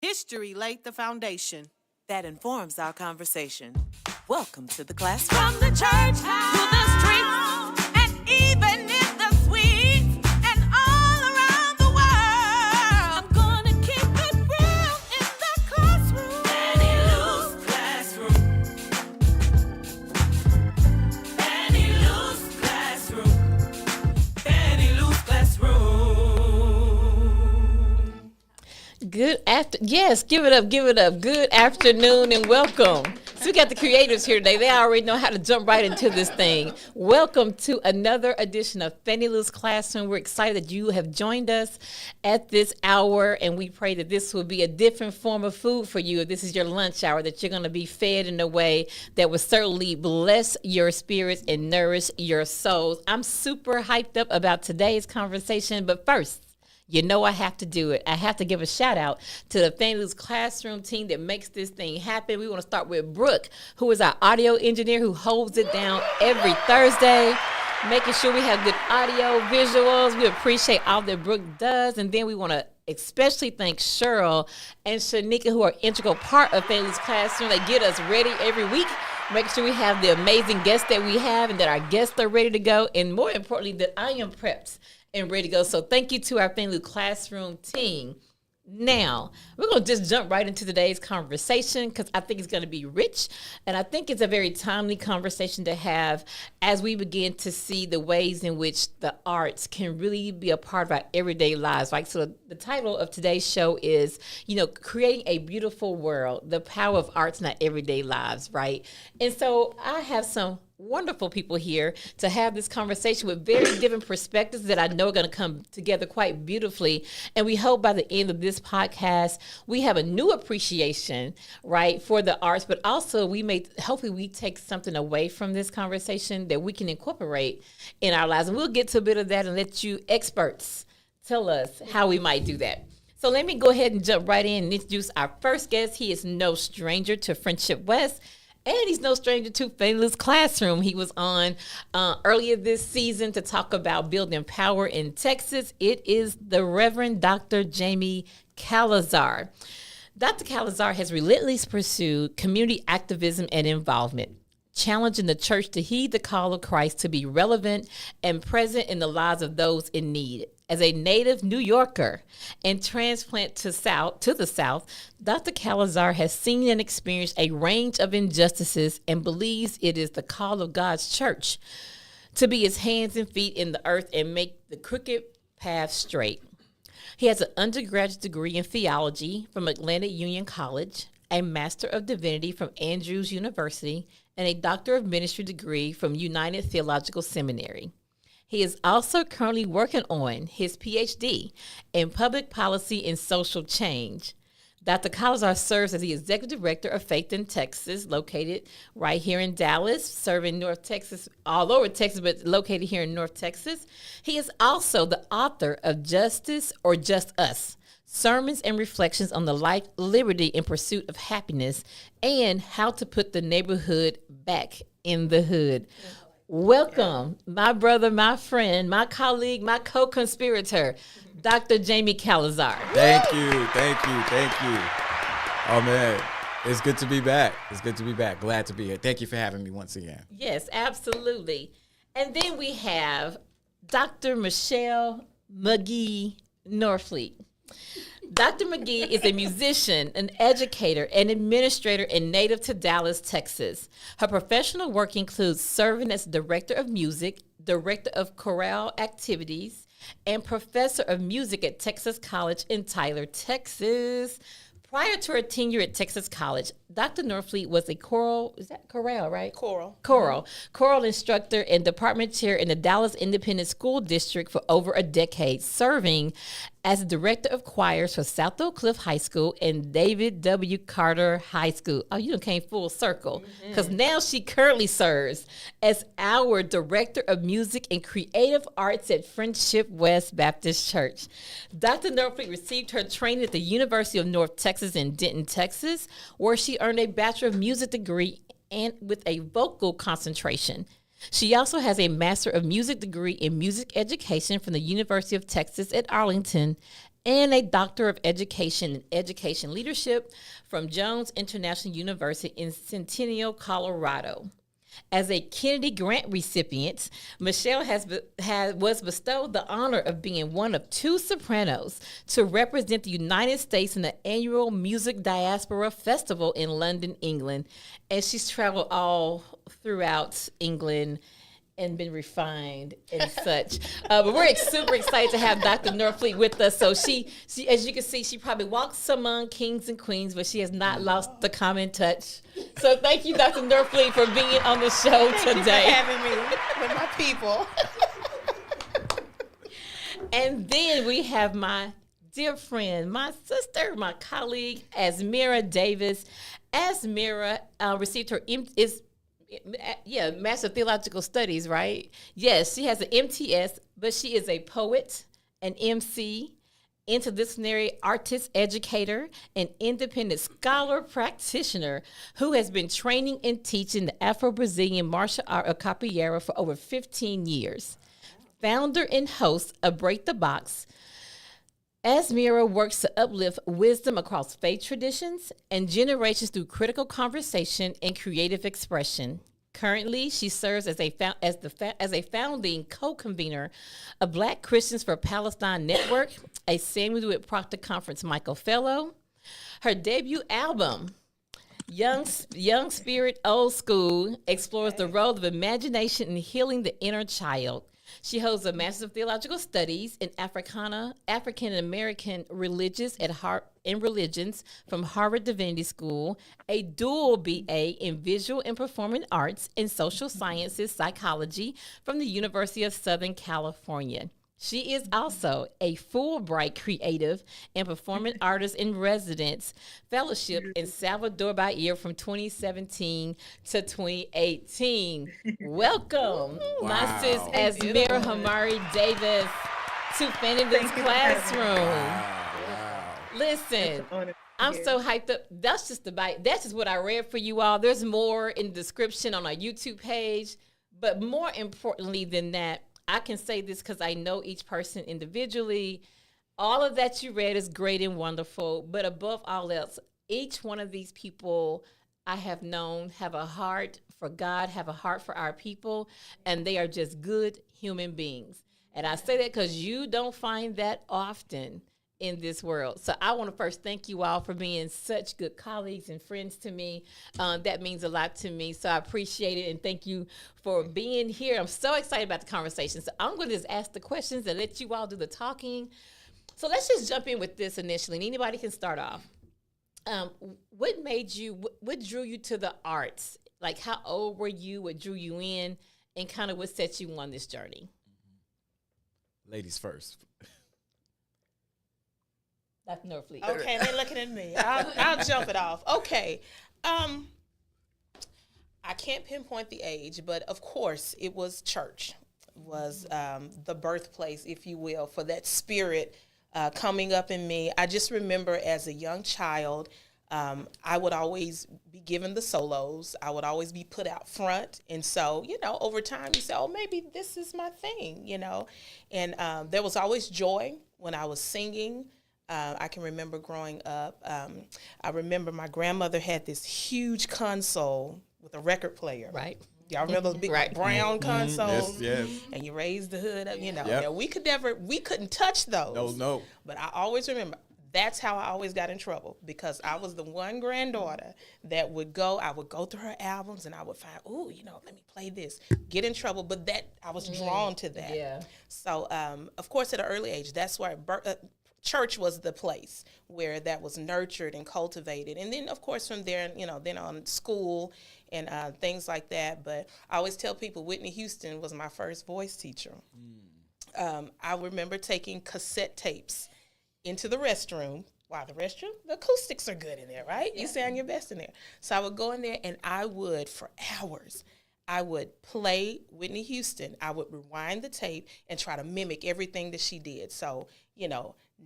History laid the foundation that informs our conversation. Welcome to the classroom. From the church to the streets, and even in the suites, and all around the world. I'm gonna keep it real in the classroom. Fannie Lou's classroom. Fannie Lou's classroom. Fannie Lou's classroom. Give it up. Good afternoon and welcome. So we got the creatives here today. They already know how to jump right into this thing. Welcome to another edition of Fannie Lou's Classroom. We're excited that you have joined us at this hour, and we pray that this will be a different form of food for you. If this is your lunch hour, that you're going to be fed in a way that will certainly bless your spirits and nourish your souls. I'm super hyped up about today's conversation, but first, you know I have to do it. I have to give a shout out to the Fannie Lou's Classroom team that makes this thing happen. We want to start with Brooke, who is our audio engineer who holds it down every Thursday, making sure we have good audio, visuals. We appreciate all that Brooke does. And then we want to especially thank Cheryl and Shanika, who are integral part of Fannie Lou's Classroom. They get us ready every week, making sure we have the amazing guests that we have and that our guests are ready to go. And more importantly, that I am prepped and ready to go. So thank you to our Fannie Lou Classroom team. Now, we're going to just jump right into today's conversation because I think it's going to be rich, and I think it's a very timely conversation to have as we begin to see the ways in which the arts can really be a part of our everyday lives. Right? So the title of today's show is, Creating a Beautiful World, the Power of Arts in Our Everyday Lives, right? And so I have some wonderful people here to have this conversation with very different perspectives that I know are going to come together quite beautifully. And we hope by the end of this podcast, we have a new appreciation, right, for the arts, but also hopefully we take something away from this conversation that we can incorporate in our lives. And we'll get to a bit of that and let you experts tell us how we might do that. So let me go ahead and jump right in and introduce our first guest. He is no stranger to Friendship West. And he's no stranger to Fannie Lou's Classroom. He was on earlier this season to talk about building power in Texas. It is the Reverend Dr. Jamie Calazar. Dr. Calazar has relentlessly pursued community activism and involvement, challenging the church to heed the call of Christ to be relevant and present in the lives of those in need. As a native New Yorker and transplant to the South, Dr. Calazar has seen and experienced a range of injustices and believes it is the call of God's church to be his hands and feet in the earth and make the crooked path straight. He has an undergraduate degree in theology from Atlantic Union College, a Master of Divinity from Andrews University, and a Doctor of Ministry degree from United Theological Seminary. He is also currently working on his PhD in public policy and social change. Dr. Calazar serves as the executive director of Faith in Texas, located right here in Dallas, serving North Texas, all over Texas, but located here in North Texas. He is also the author of Justice or Just Us, Sermons and Reflections on the Life, Liberty, and Pursuit of Happiness, and How to Put the Neighborhood Back in the Hood. Welcome, my brother, my friend, my colleague, my co-conspirator, Dr. Jamie Calazar. Thank you. Oh, man, it's good to be back. Glad to be here. Thank you for having me once again. Yes, absolutely. And then we have Dr. Michelle McGee Norfleet. Dr. McGee is a musician, an educator, and administrator and native to Dallas, Texas. Her professional work includes serving as director of music, director of chorale activities, and professor of music at Texas College in Tyler, Texas. Prior to her tenure at Texas College, Dr. Norfleet was a chorale instructor and department chair in the Dallas Independent School District for over a decade, serving as director of choirs for South Oak Cliff High School and David W. Carter High School. Oh, you done came full circle, because now she currently serves as our director of music and creative arts at Friendship West Baptist Church. Dr. Norfleet received her training at the University of North Texas in Denton, Texas, where she earned a Bachelor of Music degree and with a vocal concentration. She also has a Master of Music degree in music education from the University of Texas at Arlington and a Doctor of Education in Education Leadership from Jones International University in Centennial, Colorado. As a Kennedy Grant recipient, Michelle was bestowed the honor of being one of 2 sopranos to represent the United States in the annual Music Diaspora Festival in London, England. And she's traveled all throughout England and been refined and such. But we're super excited to have Dr. Norfleet with us. So she, as you can see, she probably walks among kings and queens, but she has not lost the common touch. So thank you, Dr. Norfleet, for being on the show today. Thank you for having me with my people. And then we have my dear friend, my sister, my colleague, Azmera Davis. Azmera received her Master of Theological Studies, right? Yes, she has an M.T.S, but she is a poet, an MC, interdisciplinary artist-educator, and independent scholar-practitioner who has been training and teaching the Afro-Brazilian martial art of Capoeira for over 15 years. Founder and host of Break the Box, Azmera works to uplift wisdom across faith traditions and generations through critical conversation and creative expression. Currently, she serves as a founding co-convener of Black Christians for Palestine Network, a Samuel Dewitt Proctor Conference MICAH Fellow. Her debut album, Young Spirit, Old School, explores the role of imagination in healing the inner child. She holds a Master of Theological Studies in African American Religions Religions from Harvard Divinity School, a dual BA in Visual and Performing Arts and Social Sciences Psychology from the University of Southern California. She is also a Fulbright Creative and Performing Artist in Residence Fellowship in Salvador Bahia from 2017 to 2018. Welcome, my sis Azmera Hammouri-Davis to Fannie Classroom. Wow. Listen, I'm so hyped up. That's just what I read for you all. There's more in the description on our YouTube page, but more importantly than that, I can say this because I know each person individually. All of that you read is great and wonderful, but above all else, each one of these people I have known have a heart for God, have a heart for our people, and they are just good human beings. And I say that because you don't find that often in this world. So I want to first thank you all for being such good colleagues and friends to me. That means a lot to me. So I appreciate it and thank you for being here. I'm so excited about the conversation. So I'm going to just ask the questions and let you all do the talking. So let's just jump in with this initially. And anybody can start off. What drew you to the arts? Like how old were you? What drew you in? And kind of what set you on this journey? Ladies first. Dr. Norfleet. Okay, they're looking at me. I'll jump it off. Okay. I can't pinpoint the age, but of course it was church. Was the birthplace, if you will, for that spirit coming up in me. I just remember as a young child, I would always be given the solos. I would always be put out front. And so, over time you say, oh, maybe this is my thing, And there was always joy when I was singing. I can remember growing up. I remember my grandmother had this huge console with a record player. Right. Y'all remember those big brown consoles? Yes. And you raised the hood up, Yep. Now, we couldn't touch those. No. But I always remember, that's how I always got in trouble, because I was the one granddaughter that I would go through her albums and I would find, let me play this, get in trouble. But I was drawn to that. Yeah. So, of course, at an early age, that's why church was the place where that was nurtured and cultivated. And then, of course, from there, then on school and things like that. But I always tell people Whitney Houston was my first voice teacher. I remember taking cassette tapes into the restroom. Wow, the acoustics are good in there, right? Yeah. You sound your best in there. So I would go in there and I would, for hours, I would play Whitney Houston. I would rewind the tape and try to mimic everything that she did. So,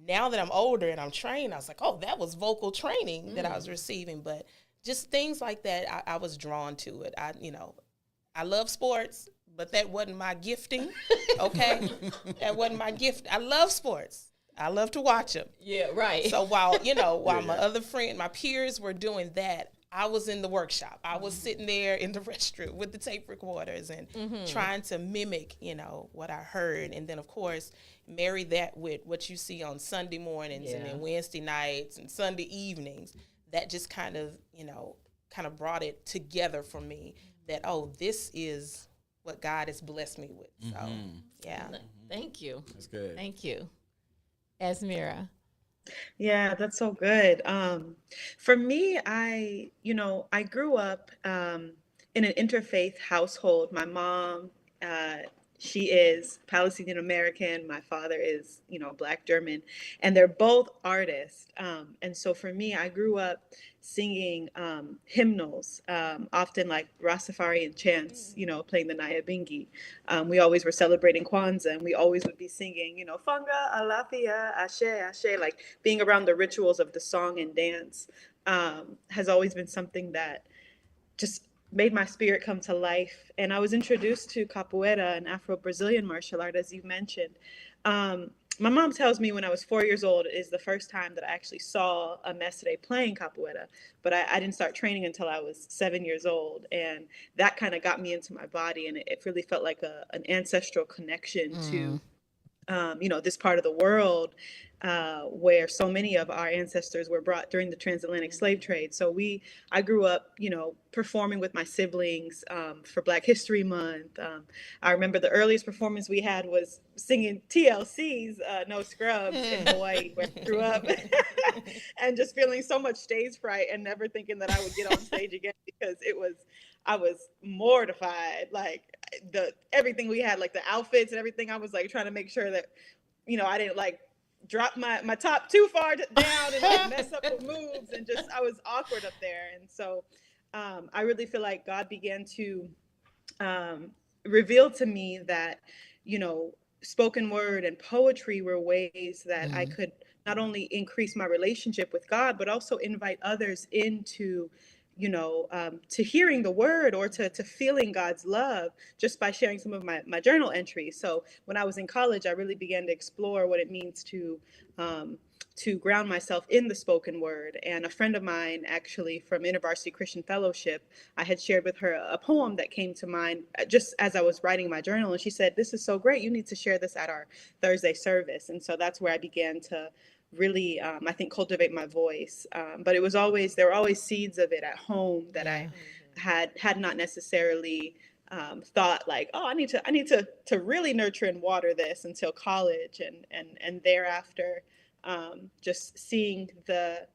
now that I'm older and I'm trained, I was like, oh, that was vocal training that I was receiving. But just things like that, I was drawn to it. I love sports, but that wasn't my gifting. Okay, that wasn't my gift. I love sports. I love to watch them. Yeah, right. So while my other my peers were doing that, I was in the workshop. I was sitting there in the restroom with the tape recorders and trying to mimic, what I heard. And then, of course, marry that with what you see on Sunday mornings and then Wednesday nights and Sunday evenings. That just kind of brought it together for me that, this is what God has blessed me with. So, yeah. Thank you. That's good. Thank you. Azmera. Yeah, that's so good. For me, I grew up in an interfaith household. My mom, she is Palestinian American. My father is, Black German, and they're both artists. And so for me, I grew up singing hymnals, often like Rastafarian chants, playing the Nyabingi. We always were celebrating Kwanzaa, and we always would be singing, Fanga, Alafia, Ashe, Ashe, like being around the rituals of the song and dance has always been something that just made my spirit come to life. And I was introduced to Capoeira, an Afro-Brazilian martial art, as you mentioned. My mom tells me when I was 4 years old is the first time that I actually saw a mestre playing Capoeira, but I didn't start training until I was 7 years old. And that kind of got me into my body, and it really felt like an ancestral connection to, this part of the world where so many of our ancestors were brought during the transatlantic slave trade. So I grew up, performing with my siblings for Black History Month. I remember the earliest performance we had was singing TLC's No Scrubs in Hawaii, where I grew up, and just feeling so much stage fright and never thinking that I would get on stage again, because I was mortified. Like everything we had, like the outfits and everything, I was like trying to make sure that, I didn't like drop my top too far down and like mess up the moves, and just I was awkward up there. And so I really feel like God began to reveal to me that spoken word and poetry were ways that I could not only increase my relationship with God, but also invite others into to hearing the word, or to feeling God's love, just by sharing some of my journal entries. So when I was in college, I really began to explore what it means to ground myself in the spoken word. And a friend of mine, actually from InterVarsity Christian Fellowship, I had shared with her a poem that came to mind just as I was writing my journal. And she said, "This is so great. You need to share this at our Thursday service." And so that's where I began to really, I think, cultivate my voice. But there were always seeds of it at home that I had not necessarily thought like, I need to really nurture and water this until college, and thereafter, just seeing the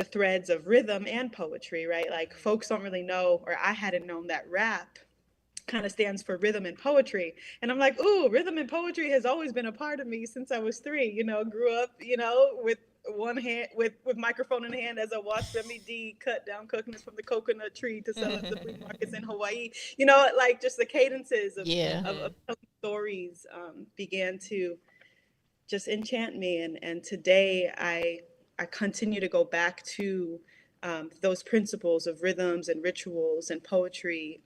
threads of rhythm and poetry, right? Like folks don't really know, or I hadn't known, that rap kind of stands for rhythm and poetry. And I'm like, ooh, rhythm and poetry has always been a part of me since I was 3, grew up, with one hand, with microphone in hand as I watched M.T.S cut down coconuts from the coconut tree to sell at the flea markets in Hawaii. Like just the cadences of telling stories began to just enchant me. And today I continue to go back to those principles of rhythms and rituals and poetry,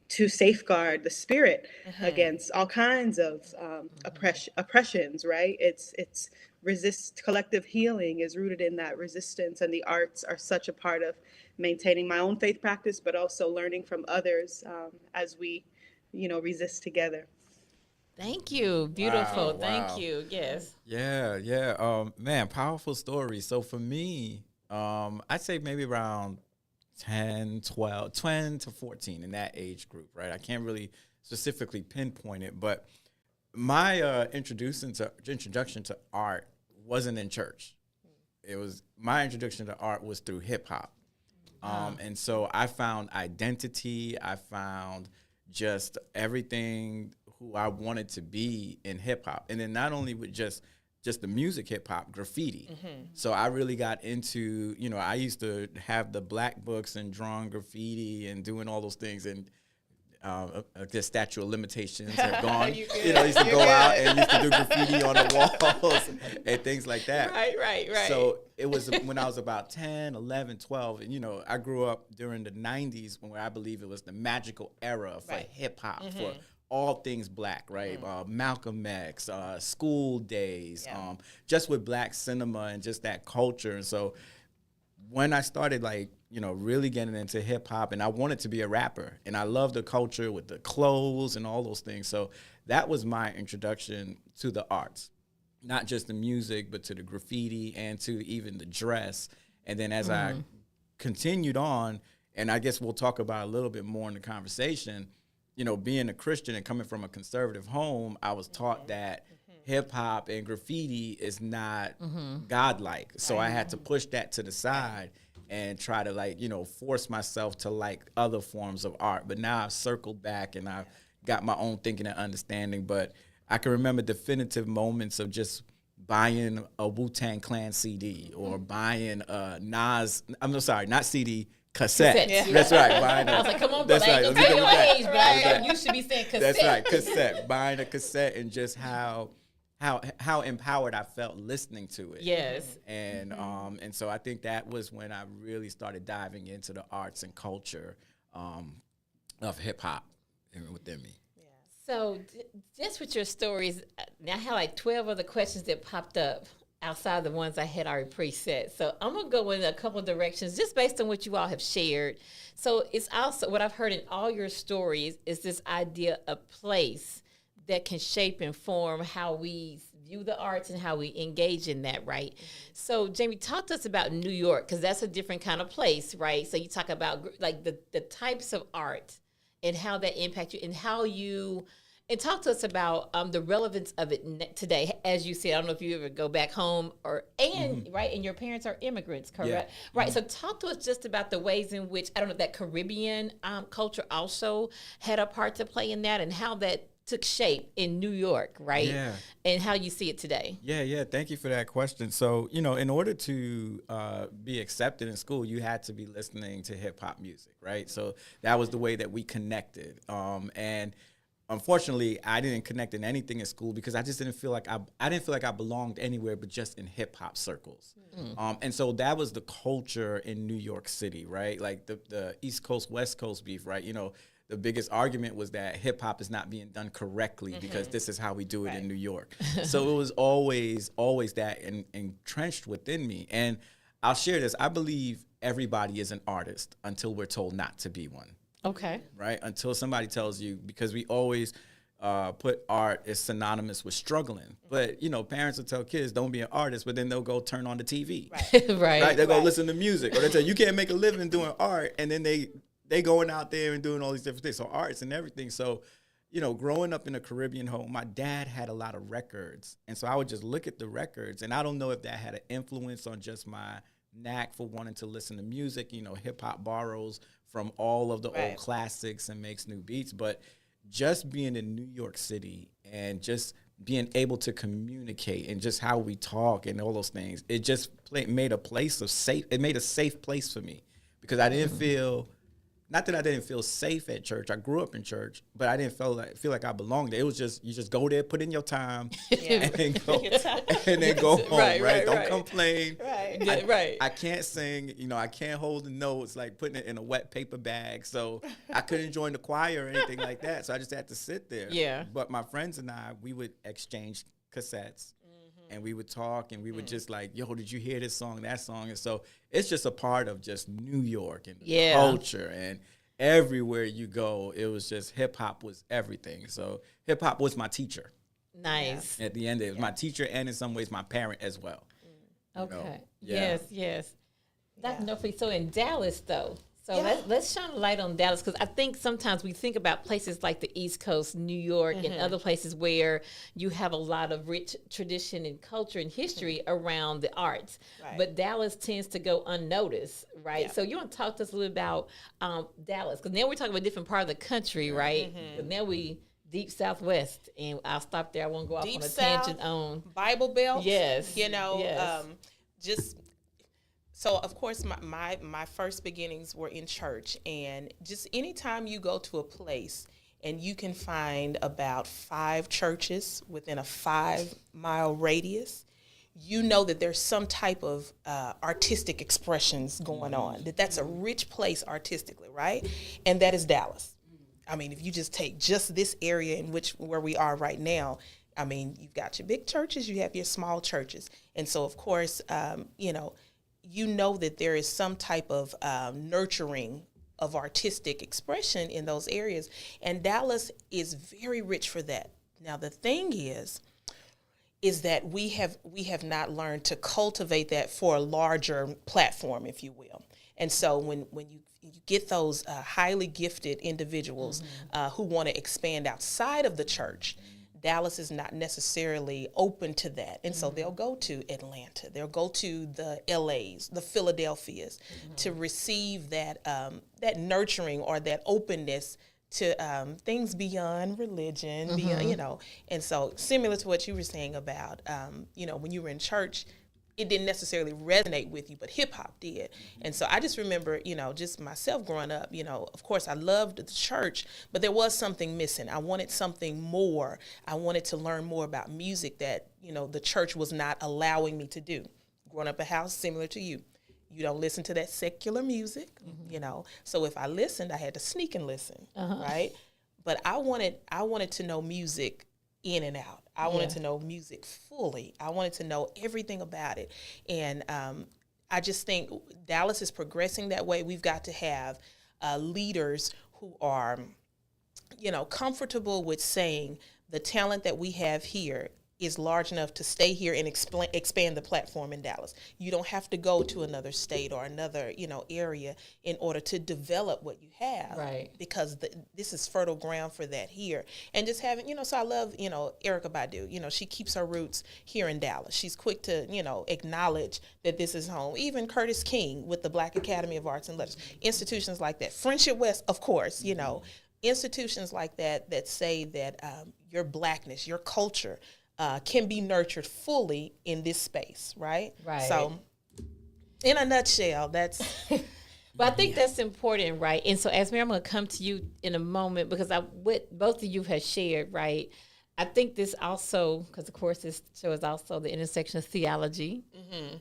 to safeguard the spirit against all kinds of oppressions, right? It's collective healing is rooted in that resistance, and the arts are such a part of maintaining my own faith practice, but also learning from others as we, resist together. Thank you. Beautiful. Wow. Thank you. Yes. Yeah. Man, powerful story. So for me, I'd say maybe around 10 to 14 in that age group, right? I can't really specifically pinpoint it, but my introduction to art wasn't in church. It was my introduction to art was through hip hop. And so I found identity. I found just everything who I wanted to be in hip hop. And then not only with just the music hip hop, graffiti. So I really got into, I used to have the black books and drawing graffiti and doing all those things. And the statute of limitations are gone. I used to go out and used to do graffiti on the walls and things like that. Right. So it was when I was about 10, 11, 12. And, I grew up during the 90s when I believe it was the magical era for hip hop, for all things black, right? Malcolm X, School Days, just with black cinema and just that culture. And so when I started really getting into hip hop, and I wanted to be a rapper, and I loved the culture with the clothes and all those things. So that was my introduction to the arts, not just the music, but to the graffiti and to even the dress. And then as I continued on, and I guess we'll talk about a little bit more in the conversation, being a Christian and coming from a conservative home, I was taught that hip hop and graffiti is not godlike. So I had to push that to the side and try to force myself to like other forms of art. But now I've circled back and I've got my own thinking and understanding. But I can remember definitive moments of just buying a Wu-Tang Clan CD or buying a Nas, not CD, cassette. Yeah. That's right. Buying I was like, come on, brother. I ain't gonna tell your age, but you should be saying cassette. That's right, cassette. Buying a cassette and just how empowered I felt listening to it. Yes. And and so I think that was when I really started diving into the arts and culture of hip hop within me. So just with your stories, now I have 12 other questions that popped up outside the ones I had already preset. So I'm going to go in a couple of directions just based on what you all have shared. So it's also what I've heard in all your stories is this idea of place that can shape and form how we view the arts and how we engage in that, right? So Jamie, talk to us about New York, because that's a different kind of place, right? So you talk about the types of art and how that impact you and how you, and talk to us about the relevance of it today. As you said, I don't know if you ever go back home right, and your parents are immigrants, correct? Yeah. Right, so talk to us just about the ways in which, I don't know, that Caribbean culture also had a part to play in that and how that took shape in New York, right? Yeah. And how you see it today. Yeah. Thank you for that question. So, in order to be accepted in school, you had to be listening to hip hop music, right? So that was the way that we connected. And unfortunately, I didn't connect in anything in school because I just didn't feel like I belonged anywhere but just in hip hop circles. And so that was the culture in New York City, right? Like the East Coast, West Coast beef, right? The biggest argument was that hip hop is not being done correctly because this is how we do it in New York. So it was always that entrenched within me. And I'll share this. I believe everybody is an artist until we're told not to be one. Okay. Right? Until somebody tells you, because we always put art as synonymous with struggling. But, parents will tell kids, don't be an artist, but then they'll go turn on the TV. Right? They'll go listen to music. Or they'll tell you can't make a living doing art. And then they going out there and doing all these different things. So arts and everything. So, growing up in a Caribbean home, my dad had a lot of records. And so I would just look at the records. And I don't know if that had an influence on just my knack for wanting to listen to music. Hip hop borrows from all of the old classics and makes new beats. But just being in New York City and just being able to communicate and just how we talk and all those things, it just made a place of safe. It made a safe place for me because I didn't feel. Not that I didn't feel safe at church. I grew up in church, but I didn't feel like I belonged there. It was just, you just go there, put in your time, and then go home, right? Don't complain. I can't sing, I can't hold the notes, like putting it in a wet paper bag. So I couldn't join the choir or anything like that. So I just had to sit there. Yeah. But my friends and I, we would exchange cassettes. And we would talk, and we would just like, yo, did you hear this song, that song? And so it's just a part of just New York and the culture. And everywhere you go, it was just hip-hop was everything. So hip-hop was my teacher. Nice. At the end, it was my teacher and in some ways my parent as well. Okay. Yes. Dr. Norfleet, so in Dallas, though, let's shine a light on Dallas, because I think sometimes we think about places like the East Coast, New York, and other places where you have a lot of rich tradition and culture and history around the arts. Right. But Dallas tends to go unnoticed, right? Yeah. So you want to talk to us a little about Dallas, because now we're talking about a different part of the country, right? But now we deep Southwest, and I'll stop there. I won't go off on a tangent on Bible Belt. Yes. So, of course, my first beginnings were in church, and just anytime you go to a place and you can find about 5 churches within a 5-mile radius, you know that there's some type of artistic expressions going on, that's a rich place artistically, right? And that is Dallas. I mean, if you just take just this area where we are right now, I mean, you've got your big churches, you have your small churches. And so, of course, you know that there is some type of nurturing of artistic expression in those areas. And Dallas is very rich for that. Now, the thing is that we have not learned to cultivate that for a larger platform, if you will. And so when you get those highly gifted individuals who want to expand outside of the church, Dallas is not necessarily open to that. And so they'll go to Atlanta, they'll go to the LAs, the Philadelphias, to receive that that nurturing or that openness to things beyond religion, beyond, And so similar to what you were saying about, when you were in church, it didn't necessarily resonate with you, but hip hop did. And so I just remember, just myself growing up, of course I loved the church, but there was something missing. I wanted something more. I wanted to learn more about music that, the church was not allowing me to do. Growing up a house similar to you. You don't listen to that secular music, So if I listened, I had to sneak and listen, right? But I wanted to know music in and out. I wanted to know music fully. I wanted to know everything about it. And I just think Dallas is progressing that way. We've got to have leaders who are, comfortable with saying the talent that we have here is large enough to stay here and expand the platform in Dallas. You don't have to go to another state or another, area in order to develop what you have. Right. Because this is fertile ground for that here. And just having, so I love, Erykah Badu. She keeps her roots here in Dallas. She's quick to, acknowledge that this is home. Even Curtis King with the Black Academy of Arts and Letters. Institutions like that. Friendship West, of course, institutions like that say that your Blackness, your culture, can be nurtured fully in this space, right? Right. So, in a nutshell, that's. But I think that's important, right? And so, Azmera, I'm going to come to you in a moment because what both of you have shared, right? I think this also, because of course this show is also the intersection of theology,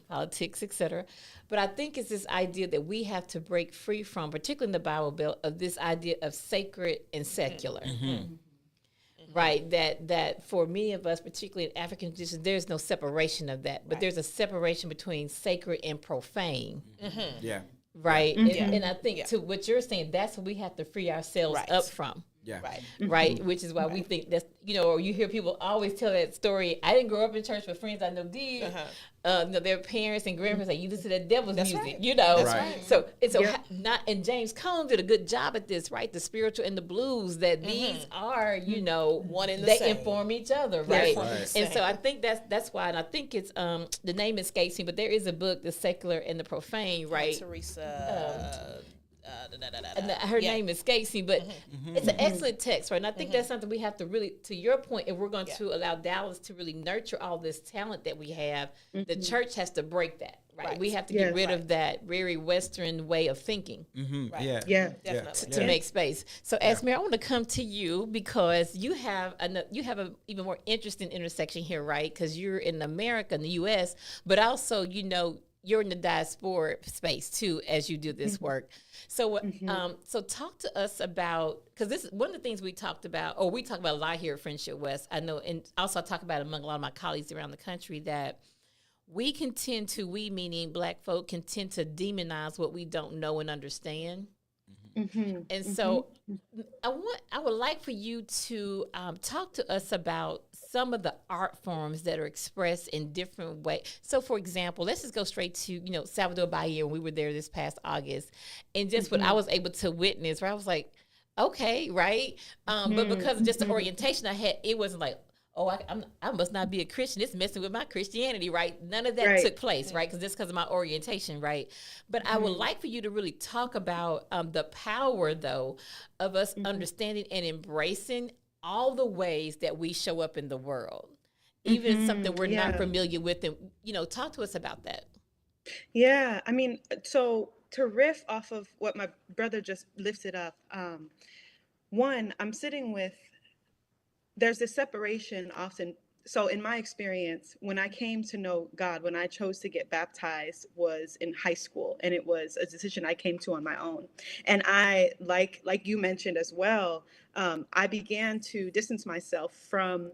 politics, etc. But I think it's this idea that we have to break free from, particularly in the Bible Belt, of this idea of sacred and secular. Right, that for many of us, particularly in African traditions, there's no separation of that, but there's a separation between sacred and profane. Yeah. Right, and I think to what you're saying, that's what we have to free ourselves up from. Yeah. Right, which is why we think that's, or you hear people always tell that story. I didn't grow up in church, but friends I know did. Their parents and grandparents say, you listen to that devil's music, Right. That's right. So and James Cone did a good job at this, right? The spiritual and the blues, that these are, one in the they same. inform each other, right? Right. And so I think that's why, and I think it's the name escapes me, but there is a book, The Secular and the Profane, right? Teresa. And her name escapes me, but it's an excellent text, right? And I think that's something we have to really, to your point, if we're going to allow Dallas to really nurture all this talent that we have, the church has to break that, right? We have to get rid of that very Western way of thinking, Right? Yeah, definitely. to make space. So, Azmera, I want to come to you because you have an even more interesting intersection here, right? Because you're in America, in the U.S., but also, you're in the diaspora space too as you do this work. So, so talk to us about, because this is one of the things we talked about, or we talk about a lot here at Friendship West. I know, and also I talk about it among a lot of my colleagues around the country, that we meaning Black folk, can tend to demonize what we don't know and understand. And so I would like for you to talk to us about some of the art forms that are expressed in different ways. So, for example, let's just go straight to, Salvador Bahia when we were there this past August. And just what I was able to witness, where I was like, okay, right? But because of just the orientation I had, it wasn't like, oh, I must not be a Christian. It's messing with my Christianity, right? None of that took place, right? Because of my orientation, right? But I would like for you to really talk about the power, though, of us understanding and embracing all the ways that we show up in the world, even something we're not familiar with. And, talk to us about that. Yeah, I mean, so to riff off of what my brother just lifted up, one, I'm sitting with, there's this separation often. So in my experience, when I came to know God, when I chose to get baptized was in high school, and it was a decision I came to on my own. And I, like you mentioned as well, I began to distance myself from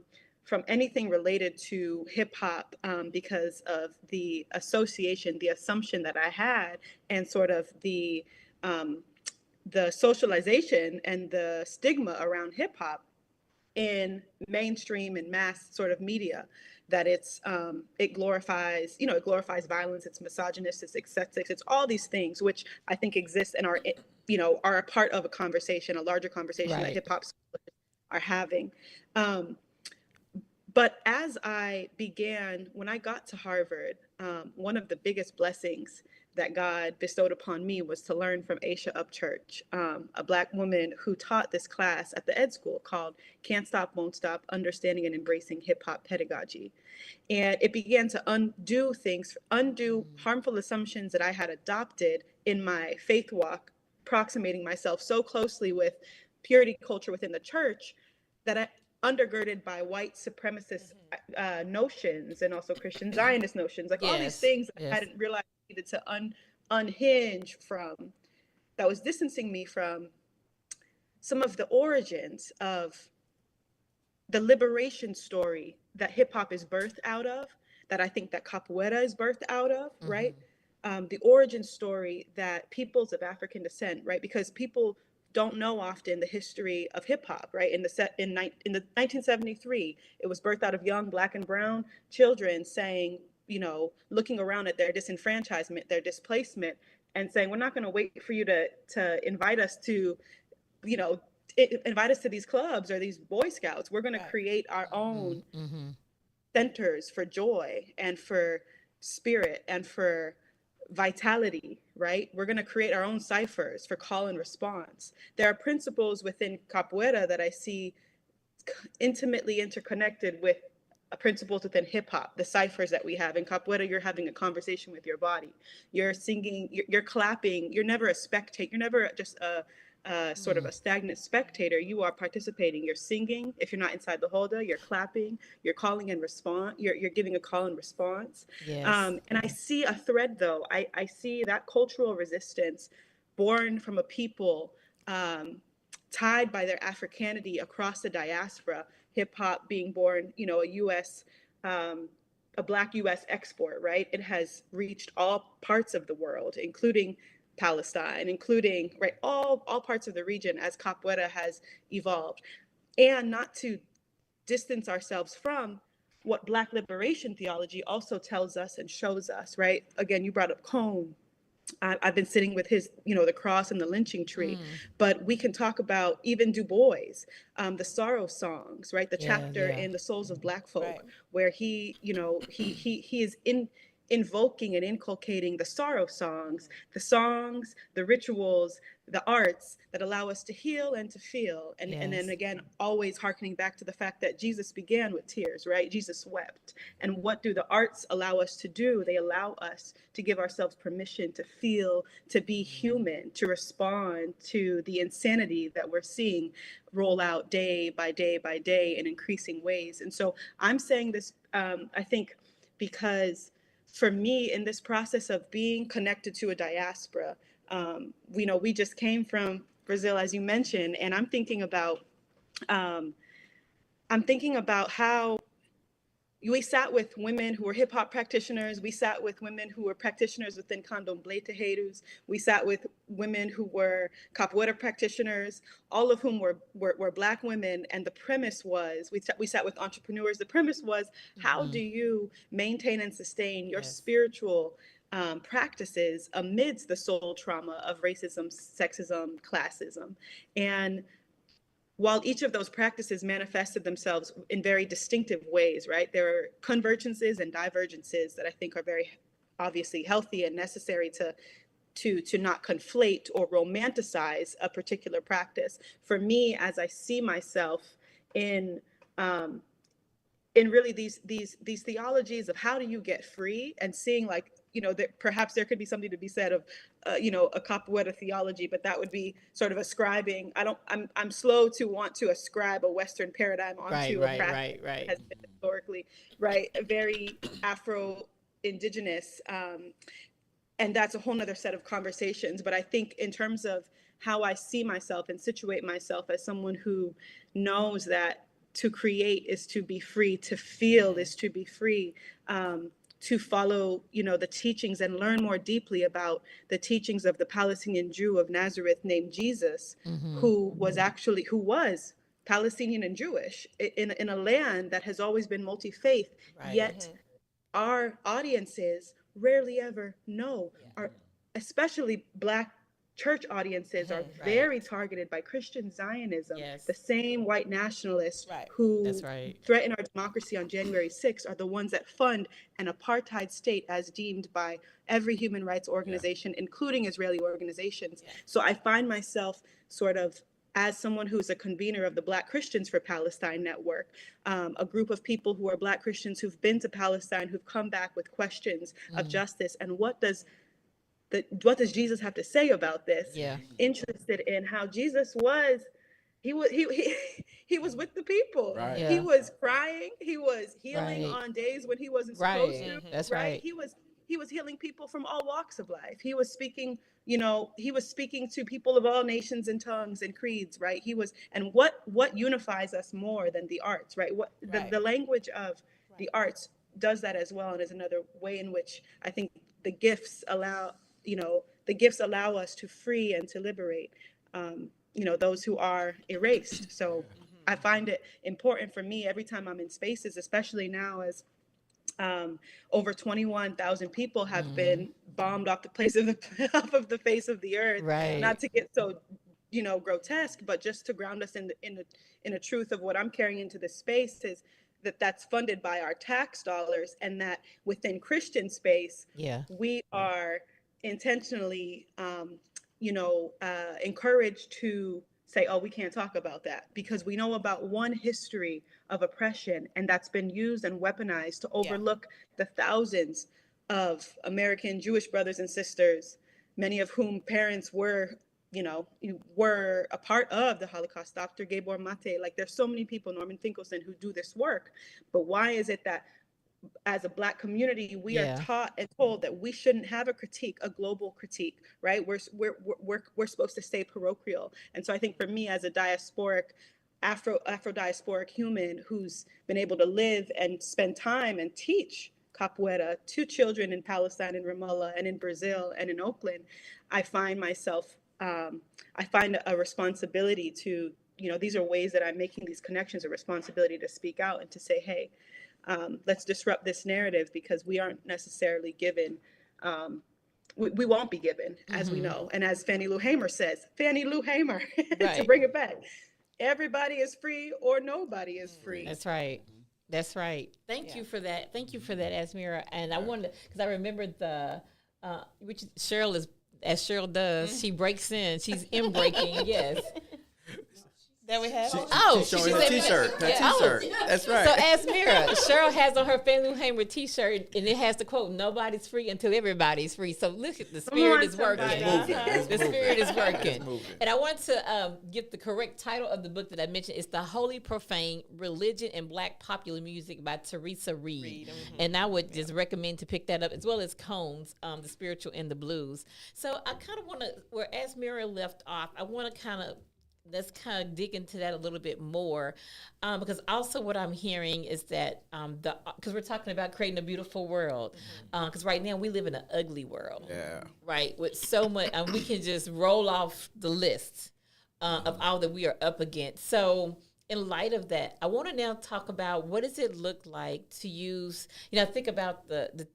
anything related to hip hop, because of the association, the assumption that I had, and sort of the socialization and the stigma around hip hop in mainstream and mass sort of media, that it glorifies, it glorifies violence, it's misogynist, it's sexist, it's all these things which I think exist and are a part of a conversation, a larger conversation that Right. hip hop are having. But as I began, when I got to Harvard, one of the biggest blessings that God bestowed upon me was to learn from Aisha Upchurch, a Black woman who taught this class at the ed school called Can't Stop, Won't Stop, Understanding and Embracing Hip Hop Pedagogy. And it began to undo harmful assumptions that I had adopted in my faith walk, approximating myself so closely with purity culture within the church that I undergirded by white supremacist notions, and also Christian Zionist notions, like all these Yes. things I Yes. hadn't realized I needed to unhinge from, that was distancing me from some of the origins of the liberation story that hip hop is birthed out of, that I think that capoeira is birthed out of, right? The origin story that peoples of African descent, right? Because people don't know often the history of hip hop, right? In the 1973, it was birthed out of young Black and brown children saying, looking around at their disenfranchisement, their displacement, and saying, we're not going to wait for you to invite us to, invite us to these clubs or these Boy Scouts. We're going to create our own centers for joy and for spirit and for vitality, right? We're going to create our own ciphers for call and response. There are principles within capoeira that I see intimately interconnected with principles within hip hop, the ciphers that we have. In capoeira, you're having a conversation with your body. You're singing, you're clapping. You're never a spectator. You're never just a sort of a stagnant spectator. You are participating. You're singing. If you're not inside the holder, you're clapping. You're calling and response. You're giving a call and response. Yes. And I see a thread, though. I see that cultural resistance born from a people tied by their Africanity across the diaspora. Hip hop being born, a Black U.S. export, right? It has reached all parts of the world, including Palestine, including, right, all parts of the region as capoeira has evolved. And not to distance ourselves from what Black liberation theology also tells us and shows us, right? Again, you brought up Cone. I've been sitting with his, the cross and the lynching tree, but we can talk about even Du Bois, the sorrow songs, right? The chapter in The Souls of Black Folk, where he is invoking and inculcating the sorrow songs, the rituals, the arts that allow us to heal and to feel. And then again, always hearkening back to the fact that Jesus began with tears, right? Jesus wept. And what do the arts allow us to do? They allow us to give ourselves permission to feel, to be human, to respond to the insanity that we're seeing roll out day by day by day in increasing ways. And so I'm saying this, I think, because for me, in this process of being connected to a diaspora, we just came from Brazil, as you mentioned, and I'm thinking about how we sat with women who were hip hop practitioners. We sat with women who were practitioners within candomblé terreiros. We sat with women who were capoeira practitioners, all of whom were Black women. And the premise was, we sat with entrepreneurs. The premise was, how do you maintain and sustain your spiritual practices amidst the soul trauma of racism, sexism, classism? And while each of those practices manifested themselves in very distinctive ways, right? There are convergences and divergences that I think are very obviously healthy and necessary to not conflate or romanticize a particular practice. For me, as I see myself in really these theologies of how do you get free, and seeing like perhaps there could be something to be said of, a capoeira theology, but that would be sort of ascribing. I'm slow to want to ascribe a Western paradigm onto a practice that has been historically, very Afro-Indigenous. And that's a whole nother set of conversations. But I think in terms of how I see myself and situate myself as someone who knows that to create is to be free, to feel is to be free, to follow, the teachings and learn more deeply about the teachings of the Palestinian Jew of Nazareth named Jesus, who was Palestinian and Jewish in a land that has always been multi-faith, yet our audiences rarely ever know, especially Black church audiences are very targeted by Christian Zionism. The same white nationalists who threaten our democracy on January 6th are the ones that fund an apartheid state as deemed by every human rights organization, including Israeli organizations. So I find myself sort of as someone who's a convener of the Black Christians for Palestine Network, a group of people who are Black Christians who've been to Palestine, who've come back with questions of justice and what does Jesus have to say about this? Interested in how Jesus was, he was with the people. He was crying. He was healing on days when he wasn't supposed to. That's right. He was healing people from all walks of life. He was speaking, to people of all nations and tongues and creeds, right? And what unifies us more than the arts, right? The language of the arts does that as well, and is another way in which I think the gifts allow us to free and to liberate, those who are erased. So I find it important for me every time I'm in spaces, especially now as over 21,000 people have been bombed off the face of the earth. Not to get so, grotesque, but just to ground us in a truth of what I'm carrying into the space is that's funded by our tax dollars, and that within Christian space, we are intentionally, encouraged to say, oh, we can't talk about that because we know about one history of oppression, and that's been used and weaponized to overlook the thousands of American Jewish brothers and sisters, many of whom parents were a part of the Holocaust. Dr. Gabor Mate, there's so many people, Norman Finkelstein, who do this work. But why is it that as a Black community, we are taught and told that we shouldn't have a global critique, right? We're supposed to stay parochial. And so I think for me as a Afro-diasporic human who's been able to live and spend time and teach capoeira to children in Palestine, in Ramallah, and in Brazil, and in Oakland, I find myself, I find a responsibility to, these are ways that I'm making these connections, a responsibility to speak out and to say, hey, let's disrupt this narrative because we aren't necessarily given, we won't be given, as we know. And as Fannie Lou Hamer says, to bring it back, everybody is free or nobody is free. That's right. That's right. Thank you for that. Thank you for that, Azmera. And I wanted, because I remembered which Cheryl is, as Cheryl does, she breaks in. She's in breaking, yes. There we have it. She's showing her T-shirt. T-shirt. That's right. So Azmera, Cheryl has on her Fannie Lou Hamer T-shirt, and it has the quote, "Nobody's free until everybody's free." So look at the spirit is working. The spirit is working. And I want to get the correct title of the book that I mentioned. It's The Holy Profane: Religion and Black Popular Music by Teresa Reed. And I would just recommend to pick that up, as well as Cone's The Spiritual and the Blues. So I kind of want to, where Azmera left off, I want to let's kind of dig into that a little bit more, because also what I'm hearing is that because we're talking about creating a beautiful world, because right now we live in an ugly world, right, with so much, and we can just roll off the list of all that we are up against. So in light of that, I want to now talk about what does it look like to use, think about the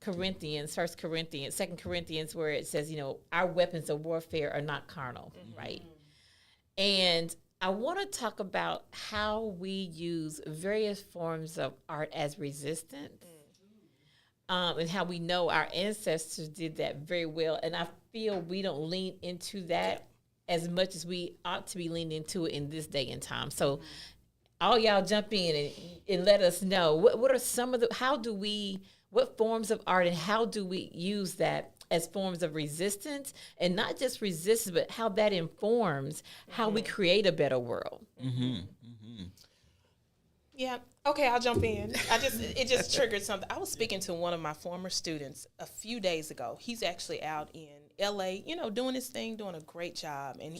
Corinthians, 1 Corinthians, 2 Corinthians, where it says, our weapons of warfare are not carnal, right? And I want to talk about how we use various forms of art as resistance, and how we know our ancestors did that very well. And I feel we don't lean into that as much as we ought to be leaning into it in this day and time. So all y'all jump in and let us know, what are some of how do we what forms of art and how do we use that as forms of resistance, and not just resistance, but how that informs how we create a better world. Yeah. Okay, I'll jump in. It just triggered something. I was speaking to one of my former students a few days ago. He's actually out in LA, doing his thing, doing a great job. And,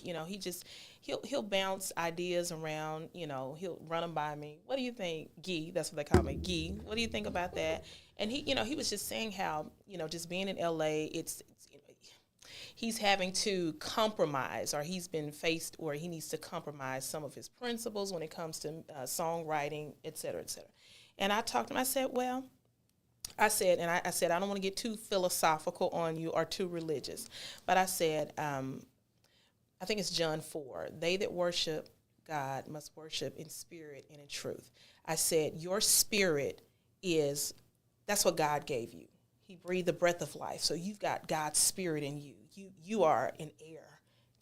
he'll bounce ideas around, he'll run them by me. What do you think, Guy? That's what they call me, Guy. What do you think about that? And he was just saying how, just being in LA, he's having to compromise, or he's been faced, or he needs to compromise some of his principles when it comes to songwriting, et cetera, et cetera. And I talked to him. I said, I don't want to get too philosophical on you or too religious, but I said, I think it's John 4, they that worship God must worship in spirit and in truth. I said, your spirit that's what God gave you. He breathed the breath of life. So you've got God's spirit in you. You are an heir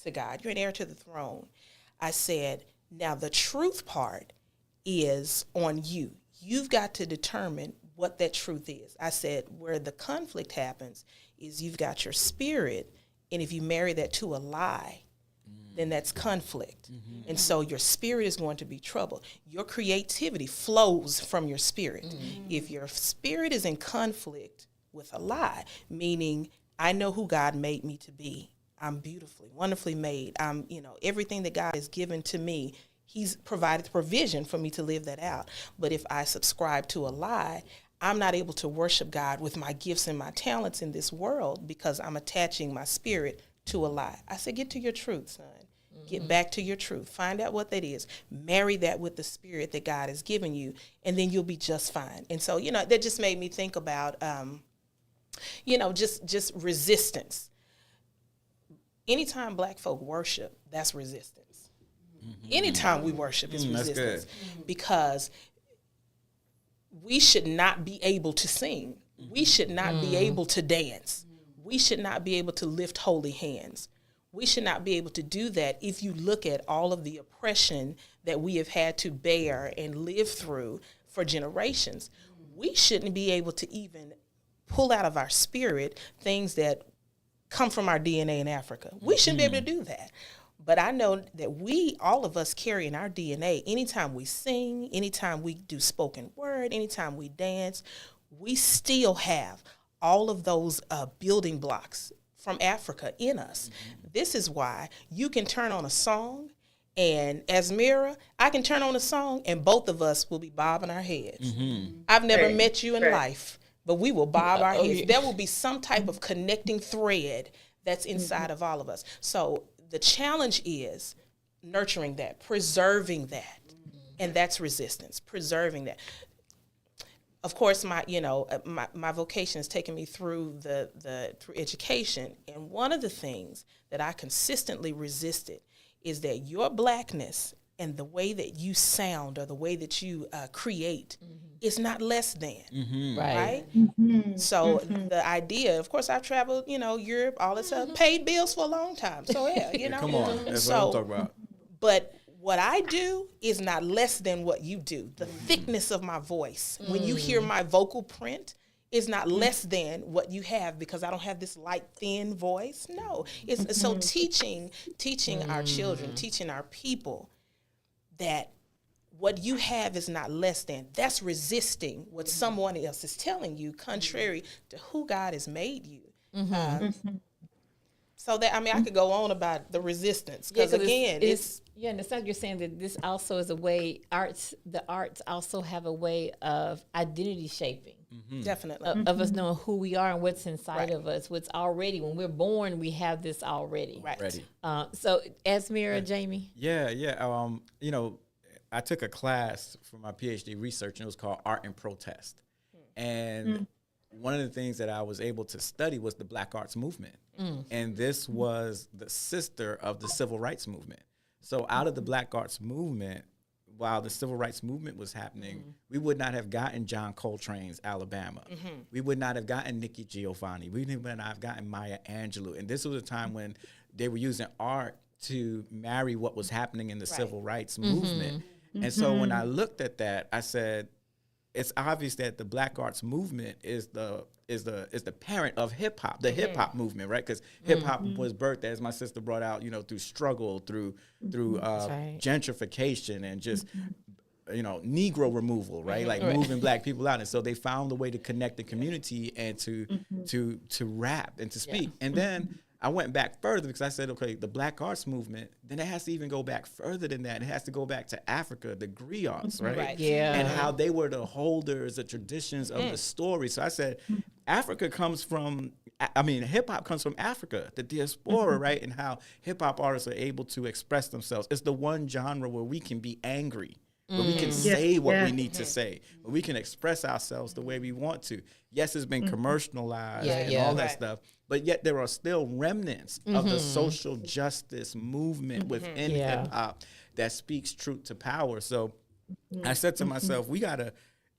to God. You're an heir to the throne. I said, now the truth part is on you. You've got to determine what that truth is. I said, where the conflict happens is you've got your spirit, and if you marry that to a lie, then that's conflict. And so your spirit is going to be troubled. Your creativity flows from your spirit. If your spirit is in conflict with a lie, meaning I know who God made me to be. I'm beautifully, wonderfully made. I'm, everything that God has given to me, he's provided the provision for me to live that out. But if I subscribe to a lie, I'm not able to worship God with my gifts and my talents in this world because I'm attaching my spirit to a lie. I said, get to your truth, son. Get back to your truth. Find out what that is. Marry that with the spirit that God has given you, and then you'll be just fine. And so, that just made me think about, just resistance. Anytime Black folk worship, that's resistance. Anytime we worship is resistance. Because we should not be able to sing. We should not be able to dance. We should not be able to lift holy hands. We should not be able to do that if you look at all of the oppression that we have had to bear and live through for generations. We shouldn't be able to even pull out of our spirit things that come from our DNA in Africa. We shouldn't be able to do that. But I know that all of us carry in our DNA, anytime we sing, anytime we do spoken word, anytime we dance, we still have all of those building blocks from Africa in us. This is why you can turn on a song, and Azmera, I can turn on a song, and both of us will be bobbing our heads. I've never met you in life, but we will bob our heads. There will be some type of connecting thread that's inside of all of us. So the challenge is nurturing that, preserving that, and that's resistance, preserving that. Of course, my vocation has taken me through through education, and one of the things that I consistently resisted is that your Blackness and the way that you sound or the way that you create is not less than, right? So the idea, of course, I've traveled, Europe, all this stuff, paid bills for a long time. So yeah, Come on, that's what I'm talking about. But what I do is not less than what you do. The thickness of my voice, when you hear my vocal print, is not less than what you have because I don't have this light, thin voice. No. It's so teaching our children, teaching our people that what you have is not less than. That's resisting what someone else is telling you, contrary to who God has made you. So that, I could go on about the resistance because again, it's and it's like you're saying that this also is a way the arts also have a way of identity shaping. Definitely. Of us knowing who we are and what's inside of us, what's already, when we're born, we have this already. Right. Ready. So Azmera, Jamie? Yeah. I took a class for my PhD research, and it was called Art and Protest. And one of the things that I was able to study was the Black Arts Movement. And this was the sister of the Civil Rights Movement. So out of the Black Arts Movement, while the Civil Rights Movement was happening, we would not have gotten John Coltrane's Alabama. We would not have gotten Nikki Giovanni. We would not have gotten Maya Angelou. And this was a time when they were using art to marry what was happening in the Civil Rights Movement. And so when I looked at that, I said, it's obvious that the Black arts movement is the parent of hip hop, the hip hop movement, right? Because hip hop was birthed, as my sister brought out, through struggle, through gentrification, and just Negro removal, right? Like moving Black people out, and so they found a way to connect the community and to rap and to speak, and then. I went back further because I said, okay, the Black arts movement, then it has to even go back further than that. It has to go back to Africa, the griots, right? Yeah. And how they were the holders, the traditions of the story. So I said, Africa comes from, hip hop comes from Africa, the diaspora, right? And how hip hop artists are able to express themselves. It's the one genre where we can be angry, where we can say what we need to say, where we can express ourselves the way we want to. Yes, it's been commercialized and all that stuff, but yet there are still remnants of the social justice movement within hip hop that speaks truth to power. So I said to myself, we gotta,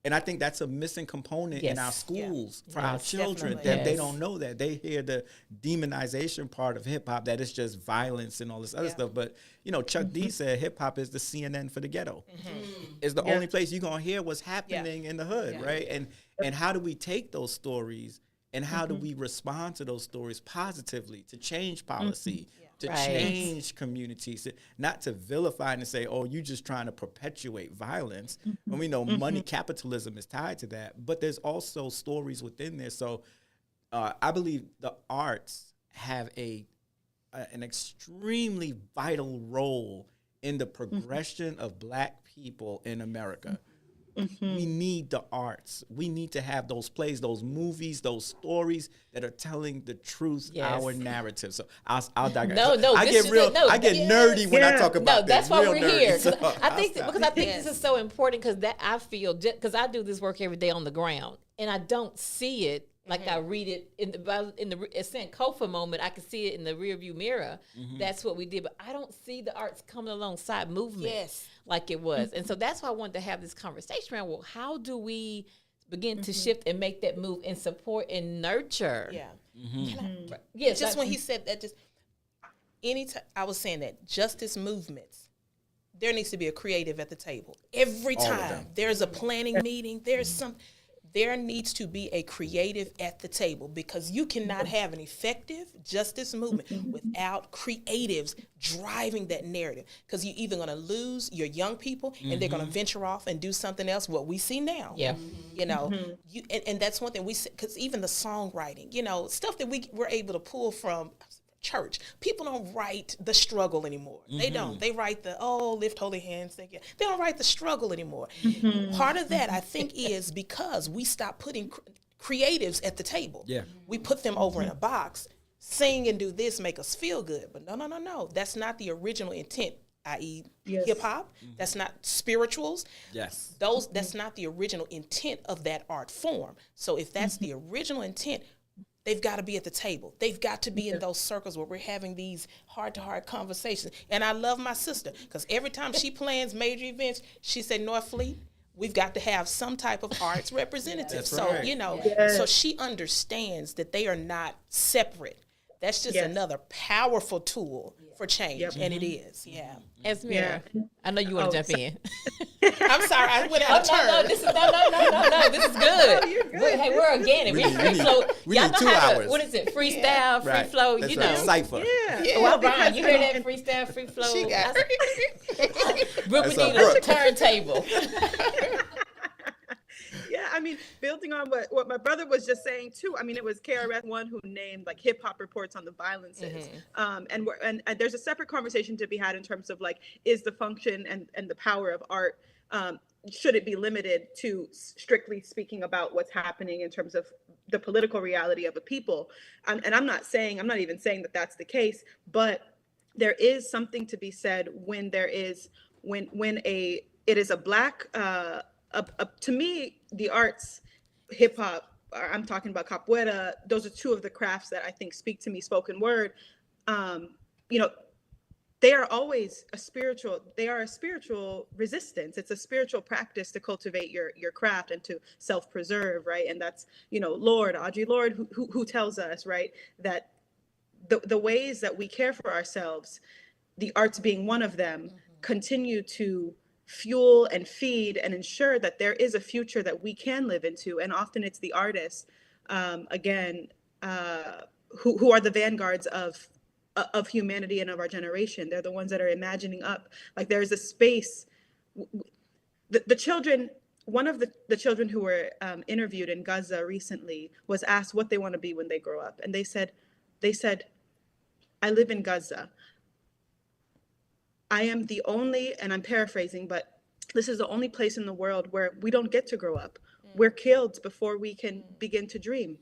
and I think that's a missing component in our schools for our children, that they don't know that. They hear the demonization part of hip hop, that it's just violence and all this other stuff. But Chuck D said hip hop is the CNN for the ghetto. It's the only place you're gonna hear what's happening in the hood, right? And how do we take those stories and how do we respond to those stories positively to change policy, to change communities, not to vilify and say, oh, you're just trying to perpetuate violence. And we know money capitalism is tied to that, but there's also stories within there. So I believe the arts have an extremely vital role in the progression of Black people in America. We need the arts. We need to have those plays, those movies, those stories that are telling the truth, our narrative. So I'll digress. I get nerdy when I talk about this. That's why we're here. So I think this is so important, because I feel, because I do this work every day on the ground, and I don't see it. Like I read it in the Sankofa moment, I can see it in the rearview mirror. That's what we did, but I don't see the arts coming alongside movement like it was. And so that's why I wanted to have this conversation around, well, how do we begin to shift and make that move and support and nurture? Just when he said that, anytime I was saying that justice movements, there needs to be a creative at the table. Every time there's a planning meeting, there needs to be a creative at the table, because you cannot have an effective justice movement without creatives driving that narrative, because you're either going to lose your young people and they're going to venture off and do something else, what we see now. And that's one thing we see, because even the songwriting, stuff that we're able to pull from church. People don't write the struggle anymore. They don't. They write the, lift holy hands. They don't write the struggle anymore. Part of that, I think, is because we stopped putting creatives at the table. We put them over in a box, sing and do this, make us feel good. But no. That's not the original intent, i.e. hip hop. That's not spirituals. That's not the original intent of that art form. So if that's the original intent, they've got to be at the table. They've got to be in those circles where we're having these heart-to-heart conversations. And I love my sister, because every time she plans major events, she said, Northfleet, we've got to have some type of arts representative. So she understands that they are not separate. That's just another powerful tool for change, and it is. Azmera, I know you want to jump in. I'm sorry, I went out of turn. No, this is good. You're good. Hey, we're organic. We free flow. We need 2 hours. What is it? Freestyle, free flow. That's cipher. Well, Brian, you hear that? Freestyle, free flow. She got we need a turntable. Building on what my brother was just saying too. It was KRS-One who named hip hop reports on the violences. And there's a separate conversation to be had in terms of is the function and the power of art, should it be limited to strictly speaking about what's happening in terms of the political reality of a people? And I'm not even saying that that's the case, but there is something to be said when it is a Black, to me, the arts, hip hop, I'm talking about capoeira, those are two of the crafts that I think speak to me, spoken word. They are always a spiritual resistance. It's a spiritual practice to cultivate your craft and to self-preserve, right? And that's, Audre Lorde, who tells us, right, that the ways that we care for ourselves, the arts being one of them, continue to fuel and feed and ensure that there is a future that we can live into. And often it's the artists, again, who are the vanguards of humanity and of our generation. They're the ones that are imagining up. Like there's a space. The children, one of the children who were interviewed in Gaza recently was asked what they want to be when they grow up. And they said, I live in Gaza. I am the only, and I'm paraphrasing, but this is the only place in the world where we don't get to grow up. We're killed before we can begin to dream.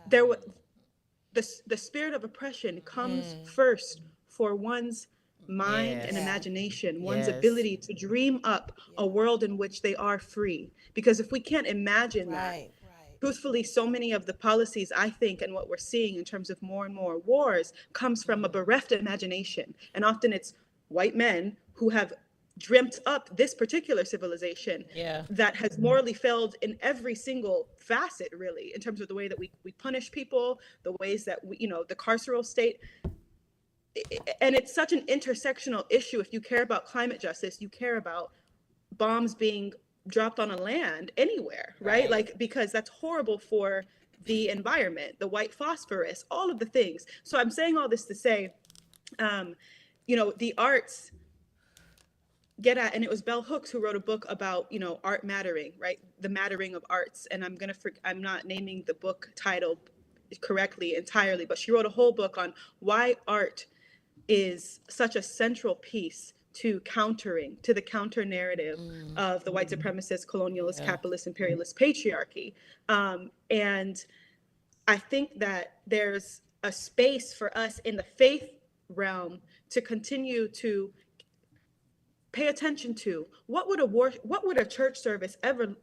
The spirit of oppression comes first for one's mind and imagination, one's ability to dream up a world in which they are free. Because if we can't imagine that, truthfully, so many of the policies, I think, and what we're seeing in terms of more and more wars comes from a bereft imagination. And often it's white men who have dreamt up this particular civilization that has morally failed in every single facet, really, in terms of the way that we punish people, the ways that we, the carceral state. And it's such an intersectional issue. If you care about climate justice, you care about bombs being dropped on a land anywhere, right? Like, because that's horrible for the environment, the white phosphorus, all of the things. So I'm saying all this to say, the arts get at, and it was Bell Hooks who wrote a book about, art mattering, right? The mattering of arts. And I'm not naming the book title correctly entirely, but she wrote a whole book on why art is such a central piece to the counter narrative of the white supremacist, colonialist, capitalist, imperialist patriarchy. And I think that there's a space for us in the faith realm to continue to pay attention to what would a church service ever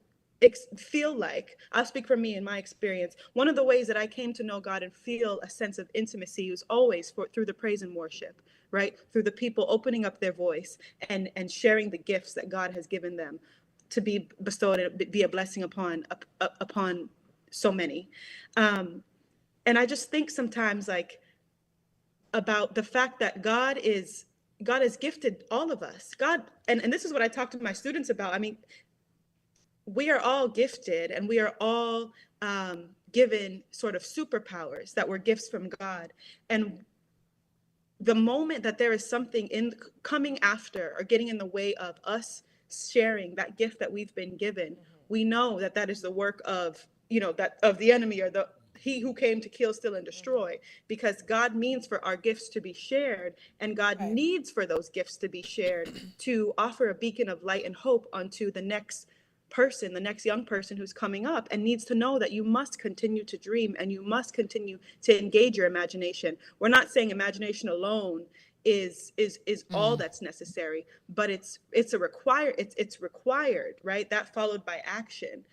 feel like. I'll speak for me in my experience. One of the ways that I came to know God and feel a sense of intimacy was always through the praise and worship, right? Through the people opening up their voice and sharing the gifts that God has given them to be bestowed and be a blessing upon so many. And I just think sometimes about the fact that God has gifted all of us. God, and this is what I talk to my students about. I mean, we are all gifted and we are all given sort of superpowers that were gifts from God. And the moment that there is something coming after or getting in the way of us sharing that gift that we've been given, we know that is the work of, of the enemy, or he who came to kill, steal, and destroy, because God means for our gifts to be shared, and God needs for those gifts to be shared to offer a beacon of light and hope onto the next person, the next young person who's coming up and needs to know that you must continue to dream and you must continue to engage your imagination. We're not saying imagination alone is all that's necessary, but it's required, right? That followed by action.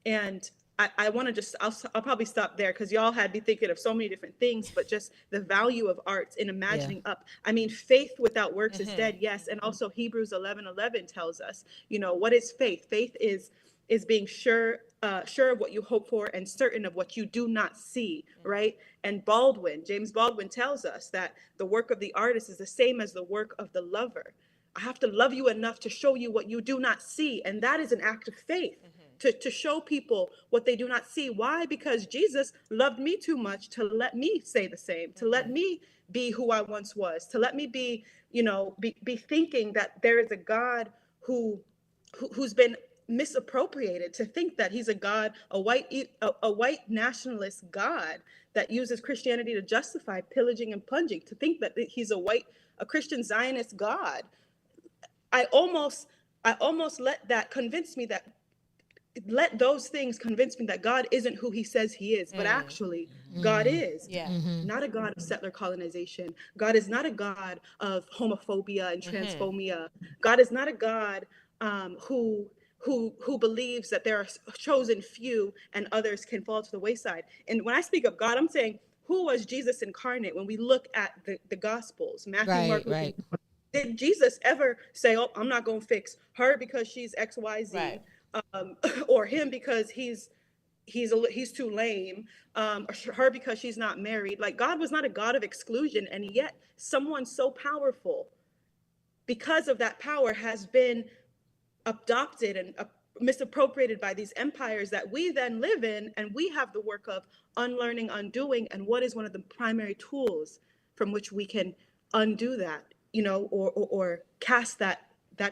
And I want to just, I'll probably stop there because y'all had me thinking of so many different things, but just the value of arts in imagining up. I mean, faith without works is dead, yes. And also Hebrews 11:11 tells us, what is faith? Faith is being sure of what you hope for and certain of what you do not see, right? And James Baldwin tells us that the work of the artist is the same as the work of the lover. I have to love you enough to show you what you do not see. And that is an act of faith. To show people what they do not see. Why? Because Jesus loved me too much to let me say the same, to let me be who I once was, to let me be, be thinking that there is a God who's been misappropriated, to think that he's a God, a white nationalist God that uses Christianity to justify pillaging and plunging, to think that he's a Christian Zionist God. I almost let those things convince me that God isn't who he says he is, but actually God is not a God of settler colonization. God is not a God of homophobia and transphobia. God is not a God who believes that there are chosen few and others can fall to the wayside. And when I speak of God, I'm saying, who was Jesus incarnate? When we look at the Gospels, Matthew, Mark, Luke, did Jesus ever say, "Oh, I'm not going to fix her because she's X, Y, Z"? Or him because he's too lame, or her because she's not married? Like, God was not a God of exclusion, and yet someone so powerful because of that power, has been adopted and misappropriated by these empires that we then live in, and we have the work of unlearning, undoing. And what is one of the primary tools from which we can undo that, or cast that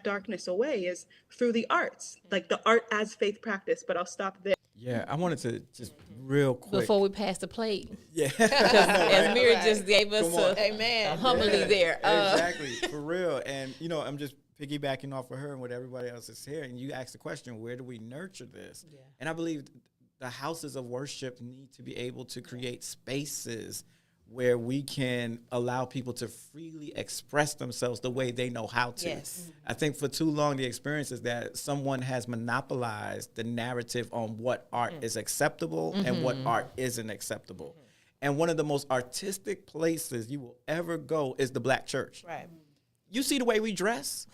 darkness away, is through the arts, like the art as faith practice. But I'll stop there. Yeah, I wanted to just real quick. Before we pass the plate, Yeah. Azmera just gave us Amen. a homily there. Exactly, for real. And, I'm just piggybacking off of her and what everybody else is hearing. You asked the question, where do we nurture this? Yeah. And I believe the houses of worship need to be able to create spaces where we can allow people to freely express themselves the way they know how to. Yes. I think for too long the experience is that someone has monopolized the narrative on what art is acceptable and what art isn't acceptable. And one of the most artistic places you will ever go is the Black church. Right. You see the way we dress?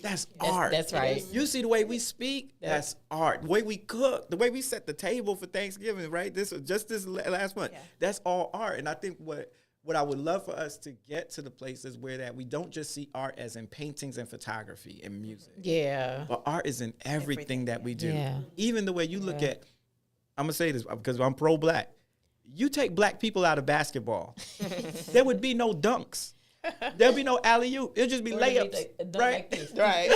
That's art. That's right. You see the way we speak? That's art. The way we cook, the way we set the table for Thanksgiving, right? This last month. Yeah. That's all art. And I think what I would love for us to get to the places where that we don't just see art as in paintings and photography and music. Yeah. But art is in everything that we do. Yeah. Even the way you look at, I'm going to say this because I'm pro-Black. You take Black people out of basketball, there would be no dunks. There'll be no alley-oop. It'll just be layups, right? Like right.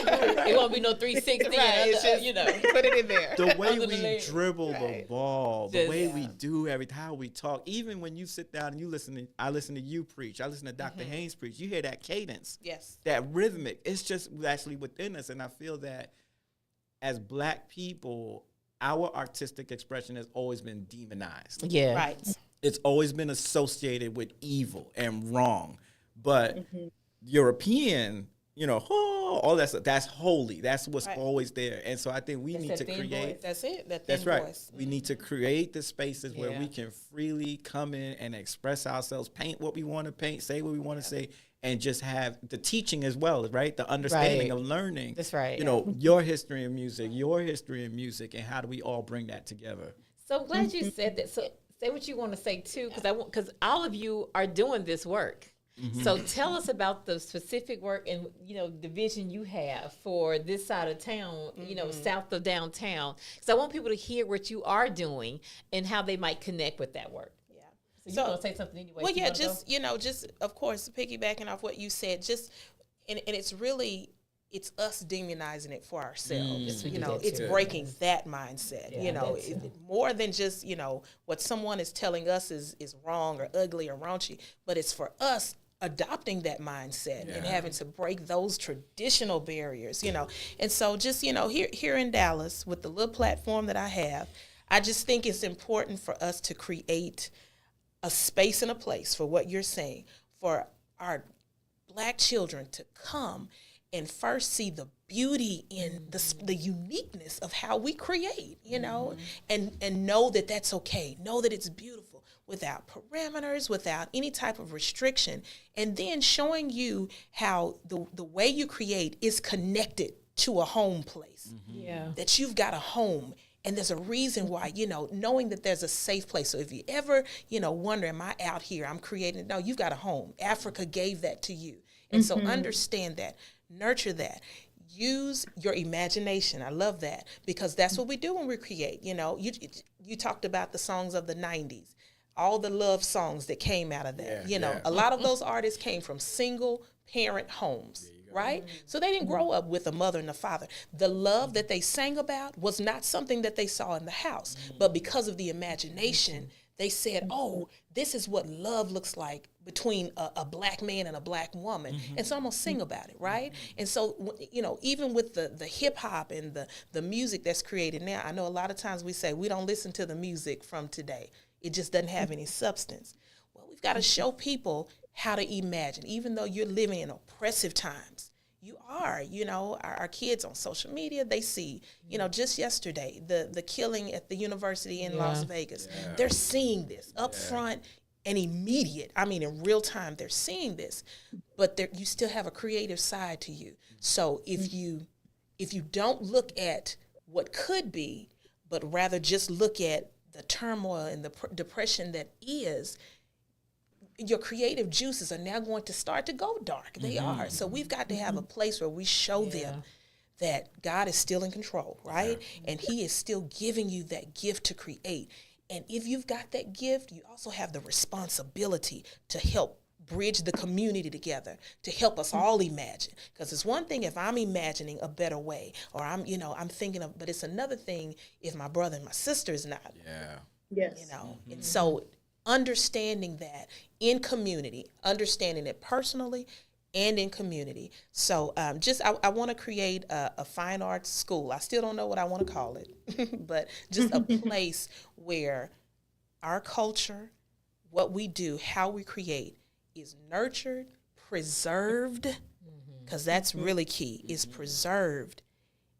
It won't be no 360. Right. It's just, put it in there. The way we dribble the ball, the way we do everything, how we talk. Even when you sit down and I listen to you preach. I listen to Dr. Haynes preach. You hear that cadence, that rhythmic. It's just actually within us. And I feel that as Black people, our artistic expression has always been demonized. Yeah. Right. It's always been associated with evil and wrong. But European, all that stuff, that's holy. That's what's always there. And so I think we need to create. That's it. That's right. Voice. We need to create the spaces where we can freely come in and express ourselves, paint what we want to paint, say what we want to say, and just have the teaching as well, right? The understanding of learning. That's right. Your history in music, and how do we all bring that together? So I'm glad you said that. So say what you want to say too, because all of you are doing this work. So tell us about the specific work and, the vision you have for this side of town, south of downtown. Because I want people to hear what you are doing and how they might connect with that work. Yeah. So you're going to say something anyway. Well, just, of course, piggybacking off what you said, and it's really, it's us demonizing it for ourselves. It's breaking that mindset, more than just, what someone is telling us is wrong or ugly or raunchy, but it's for us adopting that mindset and having to break those traditional barriers, And so just, here in Dallas with the little platform that I have, I just think it's important for us to create a space and a place for what you're saying, for our Black children to come and first see the beauty in the uniqueness of how we create, and know that that's okay, know that it's beautiful, without parameters, without any type of restriction, and then showing you how the way you create is connected to a home place. That you've got a home, and there's a reason why, knowing that there's a safe place. So if you ever, wonder, am I out here, I'm creating, no, you've got a home. Africa gave that to you. And so understand that, nurture that. Use your imagination. I love that, because that's what we do when we create. You talked about the songs of the 90s. All the love songs that came out of that. A lot of those artists came from single parent homes, right? So they didn't grow up with a mother and a father. The love that they sang about was not something that they saw in the house, but because of the imagination, they said, oh, this is what love looks like between a Black man and a Black woman. And so I'm going to sing about it, right? And so, even with the hip hop and the music that's created now, I know a lot of times we say we don't listen to the music from today. It just doesn't have any substance. Well, we've got to show people how to imagine, even though you're living in oppressive times. You are, our kids on social media, they see, just yesterday, the killing at the university in Las Vegas. They're seeing this up front and immediate. I mean, in real time, they're seeing this, but you still have a creative side to you. So if you don't look at what could be, but rather just look at the turmoil and the depression that is, your creative juices are now going to start to go dark. They are. So we've got to have a place where we show them that God is still in control, right? And he is still giving you that gift to create. And if you've got that gift, you also have the responsibility to help bridge the community together, to help us all imagine. Because it's one thing if I'm imagining a better way, or I'm thinking of, but it's another thing if my brother and my sister is not. Yeah. Yes. And so understanding that in community, understanding it personally and in community. So I want to create a fine arts school. I still don't know what I want to call it, but just a place where our culture, what we do, how we create is nurtured, preserved, because that's really key, is preserved.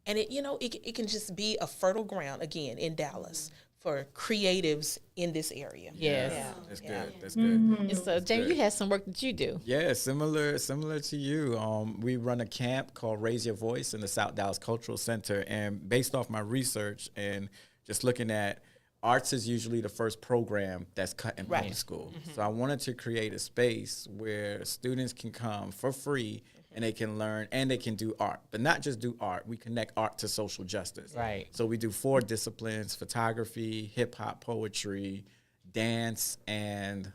And it can just be a fertile ground, again, in Dallas for creatives in this area. Yes. That's good. That's good. And so, James, you had some work that you do. Yeah, similar to you. We run a camp called Raise Your Voice in the South Dallas Cultural Center, and based off my research and just looking at arts is usually the first program that's cut in public school. So I wanted to create a space where students can come for free and they can learn and they can do art, but not just do art. We connect art to social justice. Right. So we do 4 disciplines: photography, hip hop, poetry, dance, and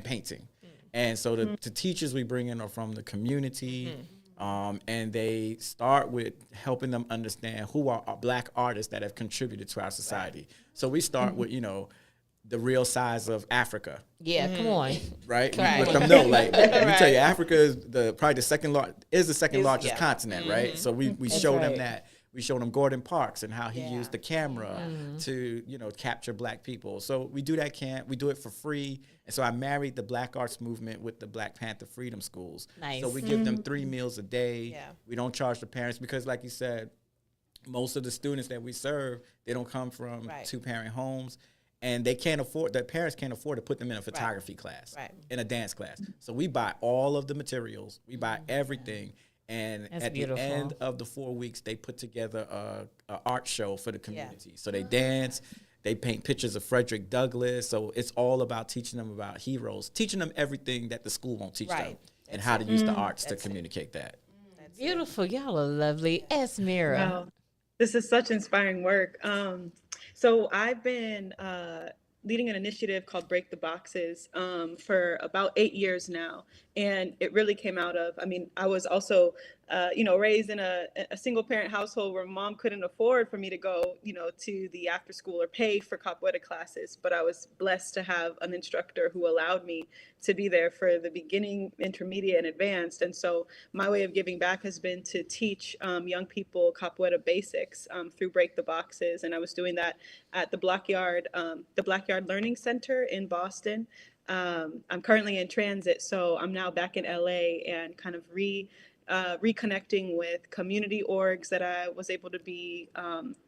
painting. And so the teachers we bring in are from the community. And they start with helping them understand who are Black artists that have contributed to our society. So we start with, the real size of Africa. Yeah, come on. Right? Right. Let them know, like, let me tell you, Africa is probably the second largest continent, right? So we show them that. We showed them Gordon Parks and how he used the camera to, capture Black people. So we do that camp. We do it for free. And so I married the Black arts movement with the Black Panther Freedom Schools. Nice. So we give them 3 meals a day. Yeah. We don't charge the parents because, like you said, most of the students that we serve, they don't come from 2-parent homes. And their parents can't afford to put them in a photography class, in a dance class. So we buy all of the materials. We buy everything. And That's at beautiful. the end of the 4 weeks, they put together a art show for the community. So they dance, they paint pictures of Frederick Douglass. So it's all about teaching them about heroes, teaching them everything that the school won't teach them, and how to use the arts to communicate that. Beautiful. Y'all are lovely. Azmera. Wow. This is such inspiring work. So I've been leading an initiative called Break the Boxes for about 8 years now. And it really came out of, I was also, raised in a single parent household where mom couldn't afford for me to go, to the after school or pay for Capoeira classes. But I was blessed to have an instructor who allowed me to be there for the beginning, intermediate, and advanced. And so my way of giving back has been to teach young people Capoeira basics through Break the Boxes. And I was doing that at the Blackyard Learning Center in Boston. I'm currently in transit, so I'm now back in LA and kind of reconnecting with community orgs that I was able to be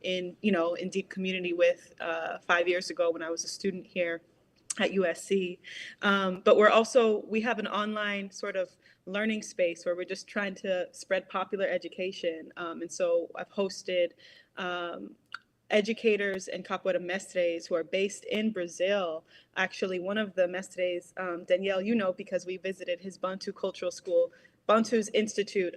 in deep community with 5 years ago when I was a student here at USC. But we have an online sort of learning space where we're just trying to spread popular education. And so I've hosted educators and Capoeira mestres who are based in Brazil. Actually, one of the mestres, Danielle, because we visited his Bantu cultural school, Bantu's Institute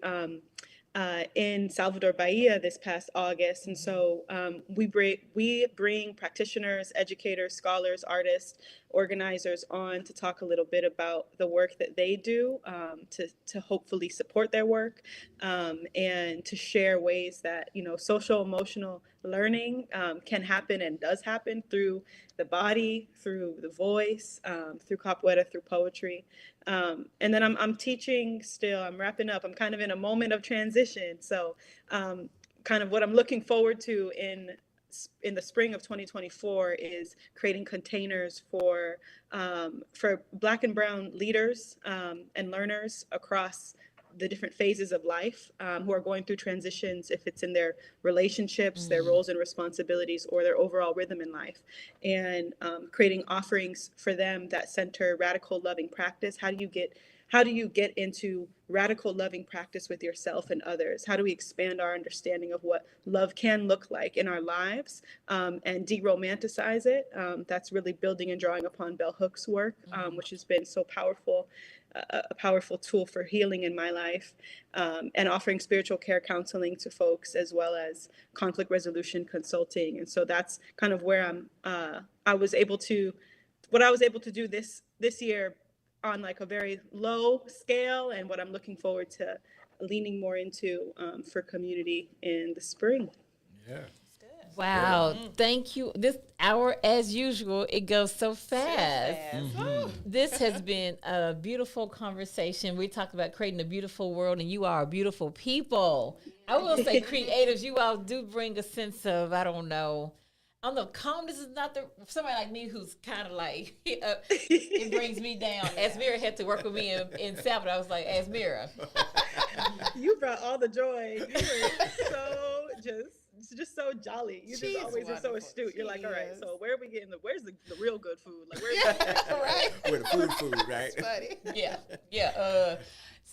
in Salvador Bahia this past August. And so we bring practitioners, educators, scholars, artists, organizers on to talk a little bit about the work that they do to hopefully support their work and to share ways that, social emotional learning can happen and does happen through the body, through the voice, through capoeira, through poetry. And then I'm teaching still, I'm wrapping up. I'm kind of in a moment of transition. So kind of what I'm looking forward to in the spring of 2024 is creating containers for Black and Brown leaders and learners across the different phases of life who are going through transitions, if it's in their relationships, their roles and responsibilities, or their overall rhythm in life, and creating offerings for them that center radical loving practice. How how do you get into radical loving practice with yourself and others? How do we expand our understanding of what love can look like in our lives, and de-romanticize it? That's really building and drawing upon Bell Hook's work, which has been so powerful, a powerful tool for healing in my life, and offering spiritual care counseling to folks, as well as conflict resolution consulting. And so that's kind of where I was able to do this year on like a very low scale, and what I'm looking forward to leaning more into for community in the spring. Yeah. Wow, thank you. This hour, as usual, it goes so fast. This has been a beautiful conversation. We talked about creating a beautiful world, and you are beautiful people. I will say, creatives, you all do bring a sense of, I don't know, calmness is not somebody like me who's kind of like, it brings me down. Azmera had to work with me in Salvador. I was like, Azmera. You brought all the joy. You were so just so jolly. You just always are so astute. You're like, all right, so where are we getting where's the real good food? Like, where's right? Where the food, right? Funny. Yeah.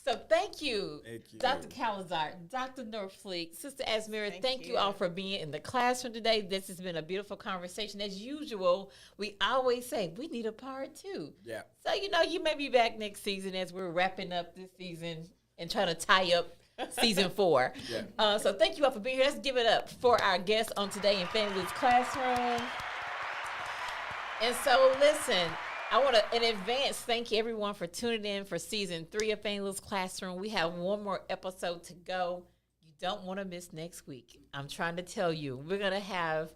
So thank you, Dr. Calazar, Dr. Norfleet, Sister Azmera. Thank you all for being in the classroom today. This has been a beautiful conversation. As usual, we always say we need a part 2. Yeah. So, you may be back next season as we're wrapping up this season and trying to tie up season 4. Yeah. So thank you all for being here. Let's give it up for our guests on today in Fannie Lou's classroom. And so, listen, I want to, in advance, thank everyone for tuning in for season 3 of Fannie Lou's classroom. We have one more episode to go. You don't want to miss next week. I'm trying to tell you, we're going to have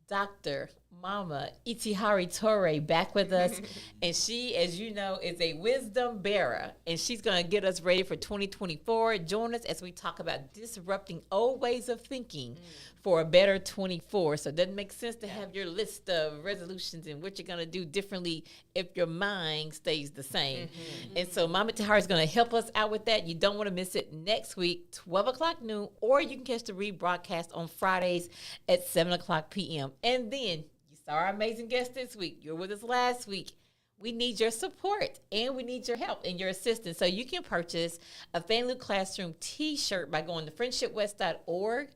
Dr. Mama Itihari Torre back with us. And she, as you know, is a wisdom bearer. And she's going to get us ready for 2024. Join us as we talk about disrupting old ways of thinking for a better 24. So it doesn't make sense to have your list of resolutions and what you're going to do differently if your mind stays the same. And so Mama Itihari is going to help us out with that. You don't want to miss it next week, 12 o'clock noon, or you can catch the rebroadcast on Fridays at 7 o'clock p.m. And then you saw our amazing guest this week. You were with us last week. We need your support, and we need your help and your assistance. So you can purchase a Fannie Lou Classroom T-shirt by going to friendshipwest.org.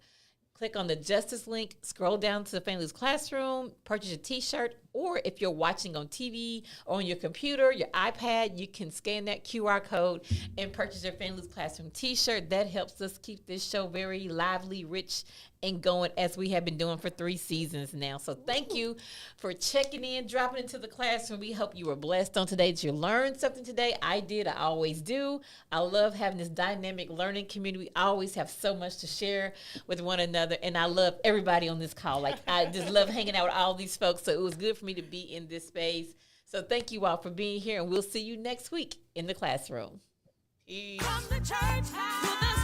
Click on the Justice link, scroll down to the Fannie Lou's Classroom, purchase a T-shirt, or if you're watching on TV or on your computer, your iPad, you can scan that QR code and purchase your Fannie Lou's Classroom T-shirt. That helps us keep this show very lively, rich, and going as we have been doing for 3 seasons now. So thank you for checking in, dropping into the classroom. We hope you were blessed on today, that you learned something today. I did. I always do. I love having this dynamic learning community. We always have so much to share with one another, and I love everybody on this call. Like, I just love hanging out with all these folks, so it was good for me to be in this space. So thank you all for being here, and we'll see you next week in the classroom. Peace. From the church house to the